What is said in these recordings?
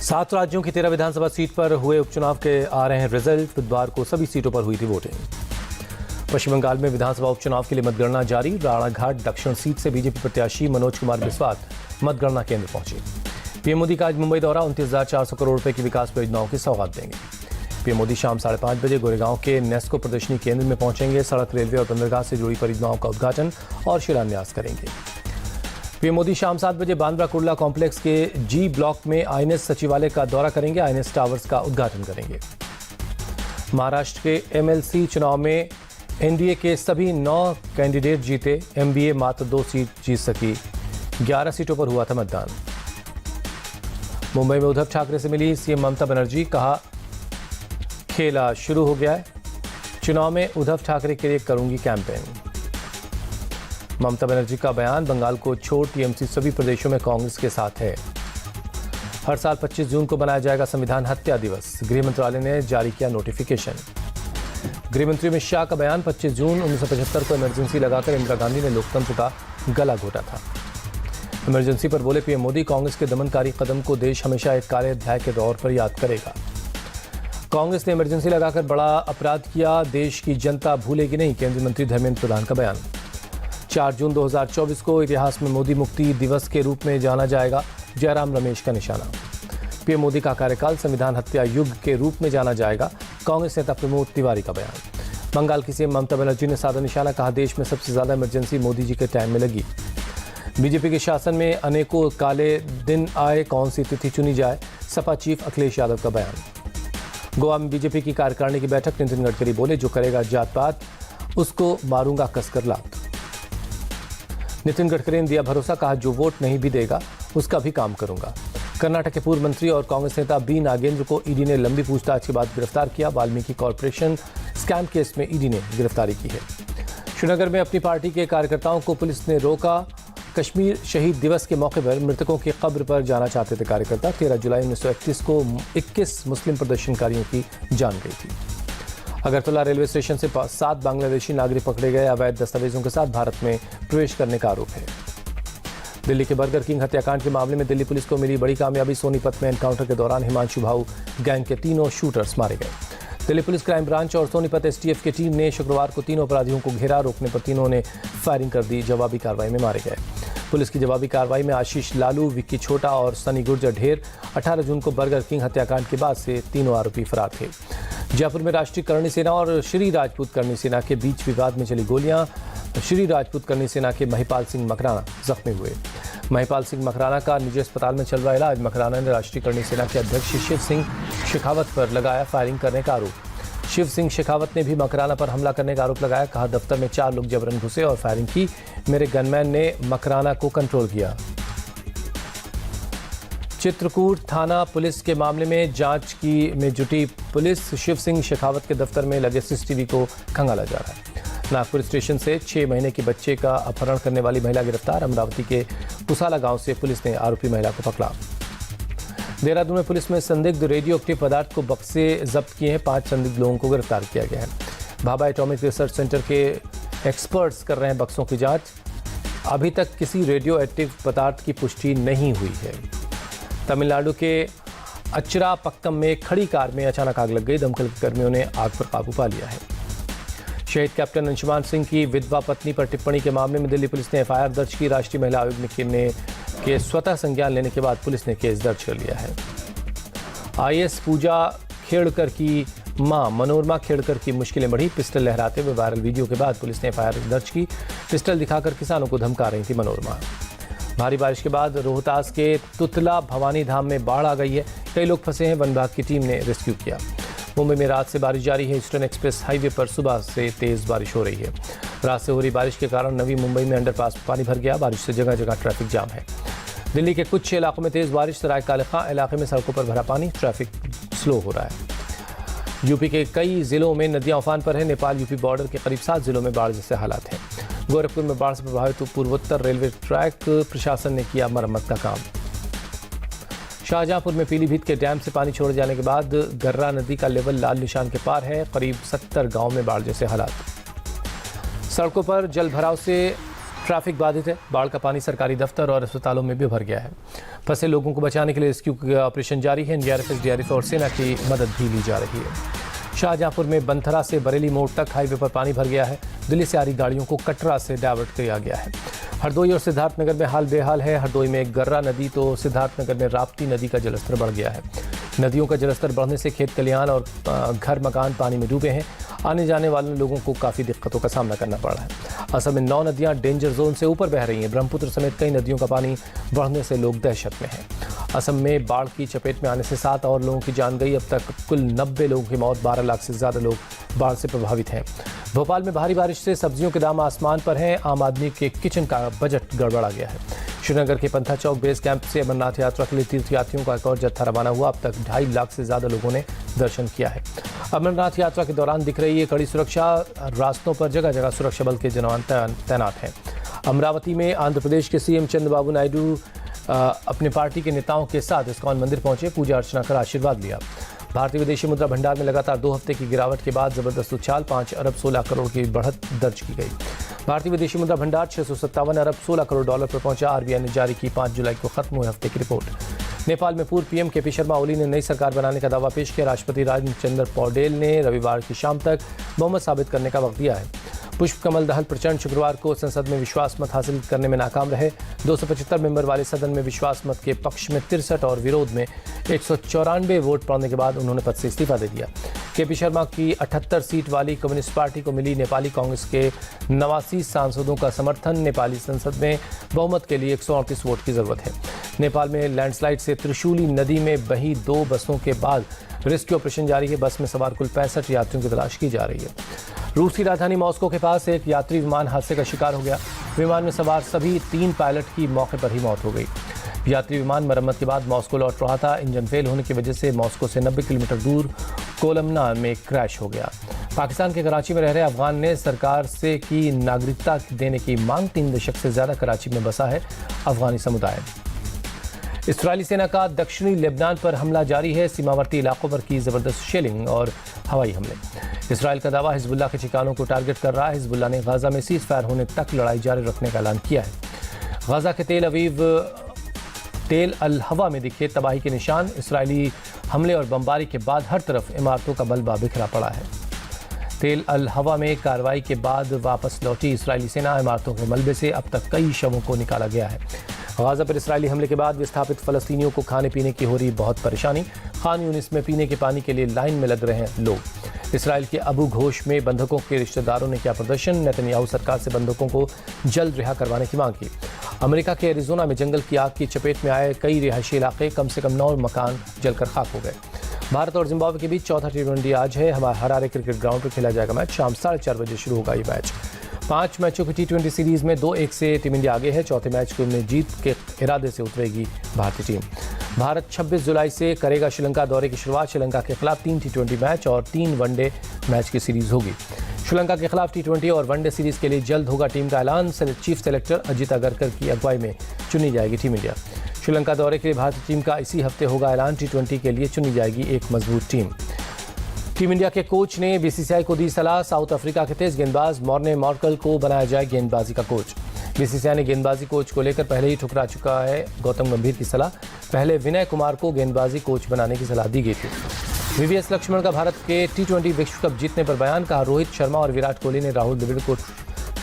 7 राज्यों की 13 विधानसभा सीट पर हुए उपचुनाव के आ रहे हैं रिजल्ट। बुधवार को सभी सीटों पर हुई थी वोटिंग। पश्चिम बंगाल में विधानसभा उपचुनाव के लिए मतगणना जारी। राणाघाट दक्षिण सीट से बीजेपी प्रत्याशी मनोज कुमार बिस्वात मतगणना केंद्र पहुंचे। पीएम मोदी का आज मुंबई दौरा। 29,400 करोड़ रुपए की विकास परियोजनाओं की सौगात देंगे। पीएम मोदी शाम 5:30 बजे गोरेगांव के नेस्को प्रदर्शनी केंद्र में पहुंचेंगे। सड़क, रेलवे और बंदरगाह से जुड़ी परियोजनाओं का उद्घाटन और शिलान्यास करेंगे। पीएम मोदी शाम 7 बजे बांद्रा कुर्ला कॉम्प्लेक्स के जी ब्लॉक में आईएनएस सचिवालय का दौरा करेंगे। आईएनएस टावर्स का उद्घाटन करेंगे। महाराष्ट्र के एमएलसी चुनाव में एनडीए के सभी 9 कैंडिडेट जीते। एमबीए मात्र 2 सीट जीत सकी। 11 सीटों पर हुआ था मतदान। मुंबई में उद्धव ठाकरे से मिली सीएम ममता बनर्जी। कहा, खेला शुरू हो गया है। चुनाव में उद्धव ठाकरे के लिए करूंगी कैंपेन। ममता बनर्जी का बयान, बंगाल को छोड़ टीएमसी सभी प्रदेशों में कांग्रेस के साथ है। हर साल 25 जून को मनाया जाएगा संविधान हत्या दिवस। गृह मंत्रालय ने जारी किया नोटिफिकेशन। गृह मंत्री अमित शाह का बयान, 25 जून 1975 को इमरजेंसी लगाकर इंदिरा गांधी ने लोकतंत्र का गला घोटा था। इमरजेंसी पर बोले पीएम मोदी, कांग्रेस के दमनकारी कदम को देश हमेशा एक काले अध्याय के दौर पर याद करेगा। कांग्रेस ने इमरजेंसी लगाकर बड़ा अपराध किया, देश की जनता भूलेगी नहीं। केंद्रीय मंत्री धर्मेंद्र प्रधान का बयान। 4 जून 2024 को इतिहास में मोदी मुक्ति दिवस के रूप में जाना जाएगा। जयराम रमेश का निशाना। पीएम मोदी का कार्यकाल संविधान हत्या युग के रूप में जाना जाएगा। कांग्रेस नेता प्रमोद तिवारी का बयान। बंगाल की सीएम ममता बनर्जी ने साधा निशाना। कहा, देश में सबसे ज्यादा इमरजेंसी मोदी जी के टाइम में लगी। बीजेपी के शासन में अनेकों काले दिन आए, कौन सी तिथि चुनी जाए। सपा चीफ अखिलेश यादव का बयान। गोवा में बीजेपी की कार्यकारिणी की बैठक। नितिन गडकरी बोले, जो करेगा जात पात उसको मारूंगा कसकर लात। नितिन गडकरी ने दिया भरोसा। कहा, जो वोट नहीं भी देगा उसका भी काम करूंगा। कर्नाटक के पूर्व मंत्री और कांग्रेस नेता बी नागेंद्र को ईडी ने लंबी पूछताछ के बाद गिरफ्तार किया। वाल्मीकि कॉर्पोरेशन स्कैम केस में ईडी ने गिरफ्तारी की है। श्रीनगर में अपनी पार्टी के कार्यकर्ताओं को पुलिस ने रोका। कश्मीर शहीद दिवस के मौके पर मृतकों की कब्र पर जाना चाहते थे कार्यकर्ता। 13 जुलाई 1931 को 21 मुस्लिम प्रदर्शनकारियों की जान गई थी। अगरतला रेलवे स्टेशन से 7 बांग्लादेशी नागरिक पकड़े गए। अवैध दस्तावेजों के साथ भारत में प्रवेश करने का आरोप है। दिल्ली के बर्गर किंग हत्याकांड के मामले में दिल्ली पुलिस को मिली बड़ी कामयाबी। सोनीपत में एनकाउंटर के दौरान हिमांशु भाऊ गैंग के 3 शूटर्स मारे गए। दिल्ली पुलिस क्राइम ब्रांच और सोनीपत एसटीएफ की टीम ने शुक्रवार को 3 अपराधियों को घेरा। रोकने पर तीनों ने फायरिंग कर दी। जवाबी कार्रवाई में मारे गए। पुलिस की जवाबी कार्रवाई में आशीष लालू, विक्की छोटा और सनी गुर्जर ढेर। 18 जून को बर्गर किंग हत्याकांड के बाद से तीनों आरोपी फरार थे। जयपुर में राष्ट्रीय करणी सेना और श्री राजपूत करणी सेना के बीच विवाद में चली गोलियां। श्री राजपूत करणी सेना के महिपाल सिंह मकराना जख्मी हुए। महिपाल सिंह मकराना का निजी अस्पताल में चल रहा इलाज। मकराना ने राष्ट्रीय करणी सेना के अध्यक्ष शिव सिंह शेखावत पर लगाया फायरिंग करने का आरोप। शिव सिंह शेखावत ने भी मकराना पर हमला करने का आरोप लगाया। कहा, दफ्तर में 4 लोग जबरन घुसे और फायरिंग की। मेरे गनमैन ने मकराना को कंट्रोल किया। चित्रकूट थाना पुलिस के मामले में जांच में जुटी पुलिस। शिव सिंह शेखावत के दफ्तर में लगे सीसीटीवी को खंगाला जा रहा है। नागपुर स्टेशन से 6 महीने के बच्चे का अपहरण करने वाली महिला गिरफ्तार। अमरावती के पुसाला गांव से पुलिस ने आरोपी महिला को पकड़ा। देहरादून में पुलिस में संदिग्ध रेडियो एक्टिव पदार्थ को बक्से जब्त किए हैं। 5 संदिग्ध लोगों को गिरफ्तार किया गया है। भाभा एटॉमिक रिसर्च सेंटर के एक्सपर्ट्स कर रहे हैं बक्सों की जांच। अभी तक किसी रेडियो एक्टिव पदार्थ की पुष्टि नहीं हुई है। तमिलनाडु के अचरापक्कम में खड़ी कार में अचानक आग लग गई। दमकल कर्मियों ने आग पर काबू पा लिया है। शहीद कैप्टन अंशुमान सिंह की विधवा पत्नी पर टिप्पणी के मामले में दिल्ली पुलिस ने एफआईआर दर्ज की। राष्ट्रीय महिला आयोग ने के स्वतः संज्ञान लेने के बाद पुलिस ने केस दर्ज कर लिया है। आईएएस पूजा खेड़कर की मां मनोरमा खेड़कर की मुश्किलें बढ़ी। पिस्टल लहराते हुए वायरल वीडियो के बाद पुलिस ने एफआईआर दर्ज की। पिस्टल दिखाकर किसानों को धमका रही थी मनोरमा। भारी बारिश के बाद रोहतास के तुतला भवानी धाम में बाढ़ आ गई है। कई लोग फंसे हैं। वन विभाग की टीम ने रेस्क्यू किया। मुंबई में रात से बारिश जारी है। ईस्टर्न एक्सप्रेस हाईवे पर सुबह से तेज बारिश हो रही है। रात से हो रही बारिश के कारण नवी मुंबई में अंडरपास पानी भर गया। बारिश से जगह जगह ट्रैफिक जाम है। दिल्ली के कुछ इलाकों में तेज बारिश। सराय काले खां इलाके में सड़कों पर भरा पानी। ट्रैफिक स्लो हो रहा है। यूपी के कई जिलों में नदियां उफान पर है। नेपाल यूपी बॉर्डर के करीब 7 जिलों में बाढ़ जैसे हालात हैं। गोरखपुर में बाढ़ से प्रभावित पूर्वोत्तर रेलवे ट्रैक प्रशासन ने किया मरम्मत का काम। शाहजहांपुर में पीलीभीत के डैम से पानी छोड़े जाने के बाद गर्रा नदी का लेवल लाल निशान के पार है। करीब 70 गांव में बाढ़ जैसे हालात। सड़कों पर जल भराव से ट्रैफिक बाधित है। बाढ़ का पानी सरकारी दफ्तर और अस्पतालों में भी भर गया है। फंसे लोगों को बचाने के लिए रेस्क्यू का ऑपरेशन जारी है। एनडीआरएफ, एसडीआरएफ और सेना की मदद भी ली जा रही है। शाहजहांपुर में बनथरा से बरेली मोड़ तक हाईवे पर पानी भर गया है। दिल्ली से आ रही गाड़ियों को कटरा से डाइवर्ट किया गया है। हरदोई और सिद्धार्थनगर में हाल बेहाल है। हरदोई में गर्रा नदी तो सिद्धार्थनगर में राप्ती नदी का जलस्तर बढ़ गया है। नदियों का जलस्तर बढ़ने से खेत खलिहान और घर मकान पानी में डूबे हैं। आने जाने वाले लोगों को काफ़ी दिक्कतों का सामना करना पड़ रहा है। असम में 9 नदियां डेंजर जोन से ऊपर बह रही हैं। ब्रह्मपुत्र समेत कई नदियों का पानी बढ़ने से लोग दहशत में हैं। असम में बाढ़ की चपेट में आने से 7 और लोगों की जान गई। अब तक कुल 90 लोगों की मौत, 12 लाख से ज़्यादा लोग बाढ़ से प्रभावित हैं। भोपाल में भारी बारिश से सब्जियों के दाम आसमान पर हैं। आम आदमी के किचन का बजट गड़बड़ा गया है। श्रीनगर के पंथा चौक बेस कैंप से अमरनाथ यात्रा के लिए तीर्थयात्रियों का एक और जत्था रवाना हुआ। अब तक 2.5 लाख से ज़्यादा लोगों ने दर्शन किया है। अमरनाथ यात्रा के दौरान दिख रही है कड़ी सुरक्षा। रास्तों पर जगह जगह सुरक्षा बल के जवान तैनात हैं। अमरावती में आंध्र प्रदेश के सीएम चंद्रबाबू नायडू अपने पार्टी के नेताओं के साथ इस्कॉन मंदिर पहुंचे, पूजा अर्चना कर आशीर्वाद लिया। भारतीय विदेशी मुद्रा भंडार में लगातार 2 हफ्ते की गिरावट के बाद जबरदस्त उछाल, 5 अरब 16 करोड़ की बढ़त दर्ज की गई। भारतीय विदेशी मुद्रा भंडार 657 अरब 16 करोड़ डॉलर पर पहुंचा। आरबीआई ने जारी की 5 जुलाई को खत्म हुए हफ्ते की रिपोर्ट। नेपाल में पूर्व पीएम केपी शर्मा ओली ने नई सरकार बनाने का दावा पेश किया। राष्ट्रपति राजेंद्र पौडेल ने रविवार की शाम तक बहुमत साबित करने का वक्त दिया है। पुष्प कमल दहल प्रचंड शुक्रवार को संसद में विश्वास मत हासिल करने में नाकाम रहे। 275 मेंबर वाले सदन में विश्वास मत के पक्ष में 63 और विरोध में 194 वोट पड़ने के बाद उन्होंने पद से इस्तीफा दे दिया। केपी शर्मा की 78 सीट वाली कम्युनिस्ट पार्टी को मिली नेपाली कांग्रेस के 89 सांसदों का समर्थन। नेपाली संसद में बहुमत के लिए 138 वोट की जरूरत है। नेपाल में लैंडस्लाइड से त्रिशूली नदी में बही 2 बसों के बाद रेस्क्यू ऑपरेशन जारी है। बस में सवार कुल 65 यात्रियों की तलाश की जा रही है। रूस की राजधानी मॉस्को के पास एक यात्री विमान हादसे का शिकार हो गया। विमान में सवार सभी 3 पायलट की मौके पर ही मौत हो गई। यात्री विमान मरम्मत के बाद मॉस्को लौट रहा था। इंजन फेल होने की वजह से मॉस्को से 90 किलोमीटर दूर कोलमना में क्रैश हो गया। पाकिस्तान के कराची में रह रहे अफगान ने सरकार से की नागरिकता देने की मांग। 3 दशक से ज्यादा कराची में बसा है अफगानी समुदाय। इस्राएली सेना का दक्षिणी लेबनान पर हमला जारी है। सीमावर्ती इलाकों पर की जबरदस्त शेलिंग और हवाई हमले। इसराइल का दावा हिजबुल्लाह के ठिकानों को टारगेट कर रहा है। हिजबुल्लाह ने गाजा में सीज फायर होने तक लड़ाई जारी रखने का ऐलान किया है। गाजा के तेल अल हवा में दिखे तबाही के निशान। इसराइली हमले और बमबारी के बाद हर तरफ इमारतों का मलबा बिखरा पड़ा है। तेल अल हवा में कार्रवाई के बाद वापस लौटी इसराइली सेना। इमारतों के मलबे से अब तक कई शवों को निकाला गया है। गाजा पर इसराइली हमले के बाद विस्थापित फलस्तीनियों को खाने पीने की हो रही बहुत परेशानी। खान यूनिस में पीने के पानी के लिए लाइन में लग रहे हैं लोग। इसराइल के अबू घोष में बंधकों के रिश्तेदारों ने किया प्रदर्शन। नेतन्याहू सरकार से बंधकों को जल्द रिहा करवाने की मांग की। अमेरिका के एरिजोना में जंगल की आग की चपेट में आए कई रिहायशी इलाके, कम से कम 9 मकान जलकर खाक हो गए। भारत और जिम्बाब्वे के बीच चौथा T20 आज है। हरारे क्रिकेट ग्राउंड पर खेला जाएगा मैच। शाम 4:30 बजे शुरू होगा ये मैच। 5 मैचों की T20 सीरीज में 2-1 से टीम इंडिया आगे है। चौथे मैच में जीत के इरादे से उतरेगी भारतीय टीम। भारत 26 जुलाई से करेगा श्रीलंका दौरे की शुरुआत। श्रीलंका के खिलाफ 3 T20 मैच और 3 वनडे मैच की सीरीज होगी। श्रीलंका के खिलाफ T20 और वनडे सीरीज के लिए जल्द होगा टीम का ऐलान। चीफ सेलेक्टर अजित अगरकर की अगुवाई में चुनी जाएगी टीम इंडिया। श्रीलंका दौरे के लिए भारतीय टीम का इसी हफ्ते होगा ऐलान। T20 के लिए चुनी जाएगी एक मजबूत टीम। टीम इंडिया के कोच ने बीसीसीआई को दी सलाह। साउथ अफ्रीका के तेज गेंदबाज मॉर्ने मॉर्कल को बनाया जाए गेंदबाजी का कोच। बीसीसीआई ने गेंदबाजी कोच को लेकर पहले ही ठुकरा चुका है गौतम गंभीर की सलाह। पहले विनय कुमार को गेंदबाजी कोच बनाने की सलाह दी गई थी। वीवीएस लक्ष्मण का भारत के T20 विश्व कप जीतने पर बयान। कहा रोहित शर्मा और विराट कोहली ने राहुल द्रविड़ को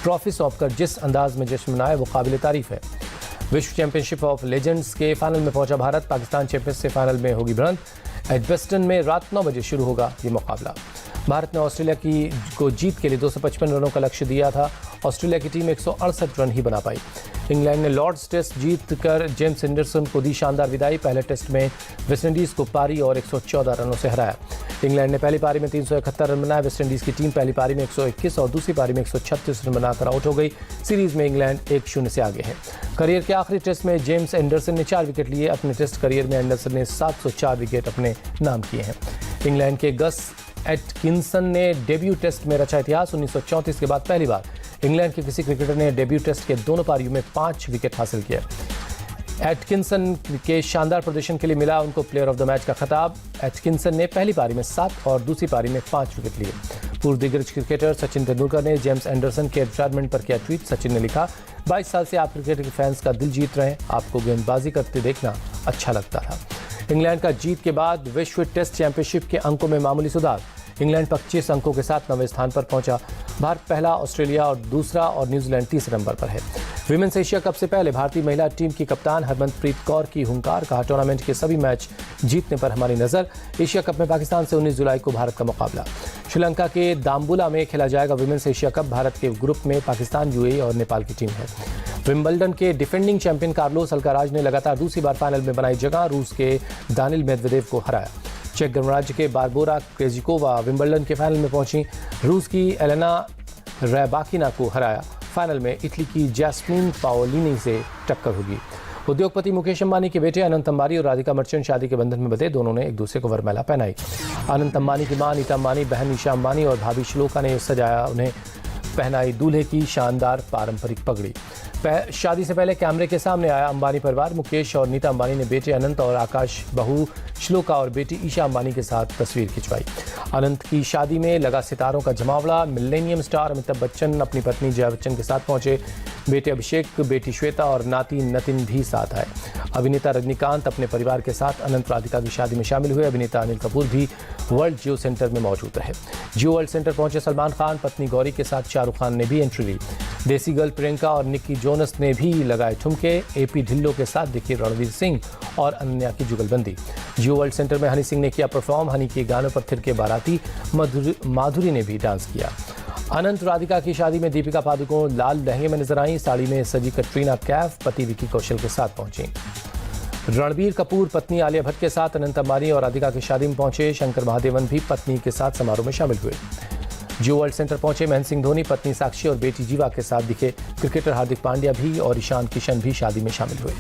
ट्रॉफी सौंपकर जिस अंदाज में जश्न मनाया वो काबिल तारीफ है। विश्व चैंपियनशिप ऑफ लेजेंड्स के फाइनल में पहुंचा भारत। पाकिस्तान चैंपियंस से फाइनल में होगी भिड़ंत। एडवेस्टन में रात 9 बजे शुरू होगा ये मुकाबला। भारत ने ऑस्ट्रेलिया को जीत के लिए 255 रनों का लक्ष्य दिया था। ऑस्ट्रेलिया की टीम 168 रन ही बना पाई। इंग्लैंड ने लॉर्ड्स टेस्ट जीत कर जेम्स एंडरसन को दी शानदार विदाई। पहले टेस्ट में वेस्टइंडीज को पारी और 114 रनों से हराया। इंग्लैंड ने पहली पारी में 371 रन बनाए। वेस्टइंडीज की टीम पहली पारी में 121 और दूसरी पारी में 136 रन बनाकर आउट हो गई। सीरीज में इंग्लैंड 1-0 से आगे है। करियर के आखिरी टेस्ट में जेम्स एंडरसन ने 4 विकेट लिए। अपने टेस्ट करियर में एंडरसन ने 704 विकेट अपने नाम किए हैं। इंग्लैंड के गस एटकिंसन ने डेब्यू टेस्ट में रचा इतिहास। 1934 के बाद पहली बार इंग्लैंड के किसी क्रिकेटर ने डेब्यू टेस्ट के दोनों पारियों में 5 विकेट हासिल किए। एटकिंसन के शानदार प्रदर्शन के लिए मिला उनको प्लेयर ऑफ द मैच का खिताब। एटकिंसन ने पहली पारी में 7 और दूसरी पारी में 5 विकेट लिए। पूर्व दिग्गज क्रिकेटर सचिन तेंदुलकर ने जेम्स एंडरसन के रिटायरमेंट पर किया ट्वीट। सचिन ने लिखा, 22 साल से आप क्रिकेट के फैंस का दिल जीत रहे हैं, आपको गेंदबाजी करते देखना अच्छा लगता था। इंग्लैंड का जीत के बाद विश्व टेस्ट चैंपियनशिप के अंकों में मामूली सुधार। इंग्लैंड 25 अंकों के साथ 9वें स्थान पर पहुंचा। भारत पहला, ऑस्ट्रेलिया और दूसरा और न्यूजीलैंड तीसरे नंबर पर है। विमेंस एशिया कप से पहले भारतीय महिला टीम की कप्तान हरमनप्रीत कौर की हुंकार। कहा, टूर्नामेंट के सभी मैच जीतने पर हमारी नजर। एशिया कप में पाकिस्तान से 19 जुलाई को भारत का मुकाबला। श्रीलंका के दाम्बुला में खेला जाएगा विमेंस एशिया कप। भारत के ग्रुप में पाकिस्तान, यूएई और नेपाल की टीम है। विंबलडन के डिफेंडिंग चैंपियन कार्लोस अल्काराज ने लगातार दूसरी बार फाइनल में बनाई जगह। रूस के दानिल मेदवेदेव को हराया। चेक गणराज्य के बारबोरा क्रेजिकोवा विंबलडन के फाइनल में पहुंची। रूस की एलेना रैबाकिना को हराया। फाइनल में इटली की जैस्मिन पाओलिनी से टक्कर होगी। उद्योगपति मुकेश अंबानी के बेटे अनंत अंबानी और राधिका मर्चेंट शादी के बंधन में बंधे। दोनों ने एक दूसरे को वरमाला पहनाई। अनंत अंबानी की मां नीता अंबानी, बहन ईशा अंबानी और भाभी श्लोका ने सजाया उन्हें पहनाई दूल्हे की शानदार पारंपरिक पगड़ी। शादी से पहले कैमरे के सामने आया अंबानी परिवार। मुकेश और नीता अंबानी ने बेटे अनंत और आकाश, बहू श्लोका और बेटी ईशा अंबानी के साथ तस्वीर खिंचवाई। अनंत की शादी में लगा सितारों का जमावड़ा। मिलेनियम स्टार अमिताभ बच्चन अपनी पत्नी जया बच्चन के साथ पहुंचे। बेटे अभिषेक, बेटी श्वेता और नाती नितिन भी साथ आए। अभिनेता रजनीकांत अपने परिवार के साथ अनंत राधिका की शादी में शामिल हुए। अभिनेता अनिल कपूर भी वर्ल्ड जियो सेंटर में मौजूद रहे। जियो वर्ल्ड सेंटर पहुंचे सलमान खान, पत्नी गौरी के साथ शाहरुख खान ने भी एंट्री ली। देसी गर्ल प्रियंका और निक्की जोनस ने भी लगाए ठुमके। एपी ढिल्लो के साथ दिखी रणवीर सिंह और अनन्या की जुगलबंदी। जियो वर्ल्ड सेंटर में हनी सिंह ने किया परफॉर्म। हनी के गानों पर थिरके बाराती। माधुरी ने भी डांस किया। अनंत राधिका की शादी में दीपिका पादुकोण लाल लहंगे में नजर आई। साड़ी में सजी कटरीना कैफ पति विकी कौशल के साथ पहुंची। रणबीर कपूर पत्नी आलिया भट्ट के साथ अनंत अंबानी और राधिका की शादी में पहुंचे। शंकर महादेवन भी पत्नी के साथ समारोह में शामिल हुए। जियो वर्ल्ड सेंटर पहुंचे महेंद्र सिंह धोनी, पत्नी साक्षी और बेटी जीवा के साथ दिखे। क्रिकेटर हार्दिक पांड्या भी और ईशान किशन भी शादी में शामिल हुए।